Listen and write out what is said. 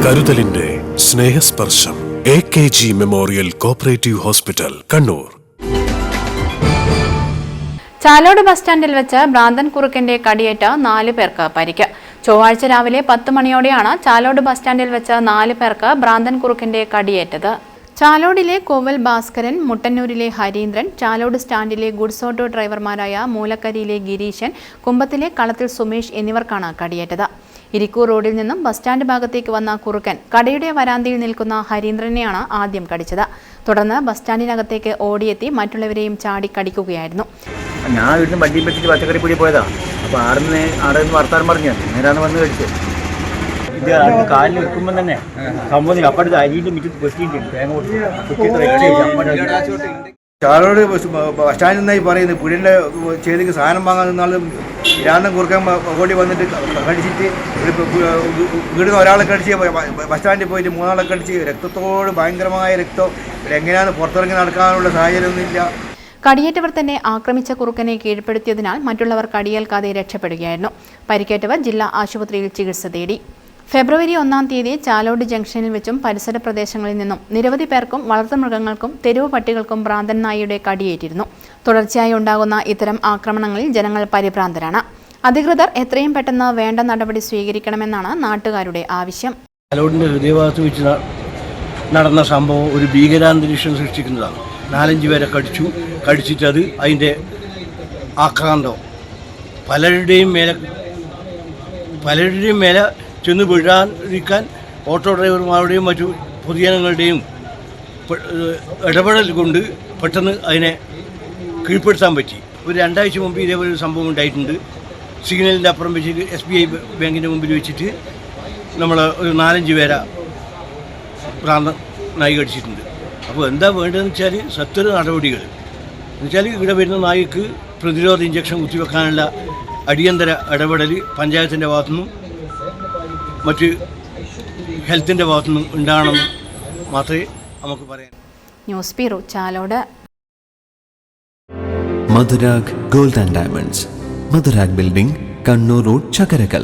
കരുതലിന്റെ സ്നേഹസ്പർശം AKG memorial cooperative hospital Kannur. Chalode bus സ്റ്റാൻഡിൽ വെച്ച് ഭ്രാന്തൻ കുറുക്കന്റെ കടിയേറ്റ 4 പേർക്ക് പരിക്ക്. ചൊവ്വാഴ്ച രാവിലെ 10 മണിയോടെയാണ് ചാലോട് ബസ് സ്റ്റാൻഡിൽ വെച്ച് 4 പേർക്ക് ഭ്രാന്തൻ കുറുക്കന്റെ കടിയേറ്റത്. ചാലോടിലെ കോവൽ ഭാസ്കരൻ, മുട്ടന്നൂരിലെ ഹരീന്ദ്രൻ, ചാലോട് സ്റ്റാൻഡിലെ ഗുഡ്സ് ഓട്ടോ ഡ്രൈവർമാരായ മൂലക്കരിയിലെ ഗിരീശൻ, കുമ്പത്തിലെ കളത്തിൽ സുമേഷ് എന്നിവർക്കാണ് കടിയേറ്റത്. ഇരിക്കൂർ റോഡിൽ നിന്നും ബസ് സ്റ്റാൻഡ് ഭാഗത്തേക്ക് വന്ന കുറുക്കൻ കടയുടെ വരാന്തയിൽ നിൽക്കുന്ന ഹരീന്ദ്രനെയാണ് ആദ്യം കടിച്ചത്. തുടർന്ന് ബസ് സ്റ്റാൻഡിനകത്തേക്ക് ഓടിയെത്തി മറ്റുള്ളവരെയും ചാടിക്കടിക്കുകയായിരുന്നു. ഞാൻ വീട്ടിൽ വണ്ടിയും പറ്റിച്ച് പച്ചക്കറി പിടി പോയതാ. അപ്പോൾ ആടെ വർത്താനം പറഞ്ഞു നേരാന്ന് വന്ന് കഴിച്ചത്. ഇത് കാലിൽ വെക്കുമ്പോൾ തന്നെ സംഭവം അപ്പഴത്തെ അരിയിട്ട് മിറ്റ് വെട്ടിയിട്ടുണ്ട്. തേങ്ങ ചാലോട് ബസ് സ്റ്റാൻഡിൽ നിന്നായി പറയുന്നത് പുഴൻ്റെ ചെയ്തിക്ക് സാധനം വാങ്ങാൻ നിന്നാലും രാന്തം കുറുക്കാൻ ഓടി വന്നിട്ട് കടിച്ചിട്ട് വീടുന്ന ഒരാളെ കടിച്ച് ബസ് സ്റ്റാൻഡിൽ പോയിട്ട് 3 ആളെ കടിച്ച് രക്തത്തോട് ഭയങ്കരമായ രക്തം. എങ്ങനെയാണ് പുറത്തിറങ്ങി നടക്കാനുള്ള സാഹചര്യമൊന്നുമില്ല. കടിയേറ്റവർ തന്നെ ആക്രമിച്ച കുറുക്കനെ കീഴ്പ്പെടുത്തിയതിനാൽ മറ്റുള്ളവർ കടിയേൽക്കാതെ രക്ഷപ്പെടുകയായിരുന്നു. പരിക്കേറ്റവർ ജില്ലാ ആശുപത്രിയിൽ ചികിത്സ തേടി. ഫെബ്രുവരി 1-ാം തീയതി ചാലോട് ജംഗ്ഷനിൽ വെച്ചും പരിസര പ്രദേശങ്ങളിൽ നിന്നും നിരവധി പേർക്കും വളർത്തുമൃഗങ്ങൾക്കും തെരുവ് പട്ടികൾക്കും ഭ്രാന്തൻ നായയുടെ കടിയേറ്റിരുന്നു. തുടർച്ചയായി ഉണ്ടാകുന്ന ഇത്തരം ആക്രമണങ്ങളിൽ ജനങ്ങൾ പരിഭ്രാന്തരാണ്. അധികൃതർ എത്രയും പെട്ടെന്ന് വേണ്ട നടപടി സ്വീകരിക്കണമെന്നാണ് നാട്ടുകാരുടെ ആവശ്യം. ചാലോടിൻ്റെ ഹൃദയഭാഗത്ത് വെച്ച് നടന്ന സംഭവം ഒരു ഭീകരാന്തരീക്ഷം സൃഷ്ടിക്കുന്നതാണ്. 4-5 പേരെ കടിച്ചിട്ട് അത് അതിൻ്റെ ആക്രാന്തം പലരുടെയും മേലെ ചെന്ന് വീഴാതിരിക്കാൻ ഓട്ടോ ഡ്രൈവർമാരുടെയും മറ്റു പൊതുജനങ്ങളുടെയും ഇടപെടൽ കൊണ്ട് പെട്ടെന്ന് അതിനെ കീഴ്പ്പെടുത്താൻ പറ്റി. ഒരു 2 ആഴ്ച മുമ്പ് ഇതേപോലെ ഒരു സംഭവം ഉണ്ടായിട്ടുണ്ട്. സിഗ്നലിൻ്റെ അപ്പുറം വെച്ചിട്ട് SBI ബാങ്കിൻ്റെ മുമ്പിൽ വെച്ചിട്ട് നമ്മൾ ഒരു 4-5 പേരെ ഭ്രാന്തൻ നായി കടിച്ചിട്ടുണ്ട്. അപ്പോൾ എന്താ വേണ്ടതെന്ന് വെച്ചാൽ സത്വര നടപടികൾ എന്നുവെച്ചാൽ ഇവിടെ വരുന്ന നായ്ക്ക് പ്രതിരോധ ഇഞ്ചക്ഷൻ കുത്തിവെക്കാനുള്ള അടിയന്തര ഇടപെടൽ പഞ്ചായത്തിൻ്റെ ഭാഗത്തുനിന്നും മറ്റ് ഹെൽത്തിൻ്റെ ഭാഗത്തുനിന്നും ഉണ്ടാകണമെന്ന് മാത്രമേ നമുക്ക് പറയാൻ. News bureau, Chalode. Madhurag gold and diamonds, Madhurag building, Kannur road, Chakkarakal.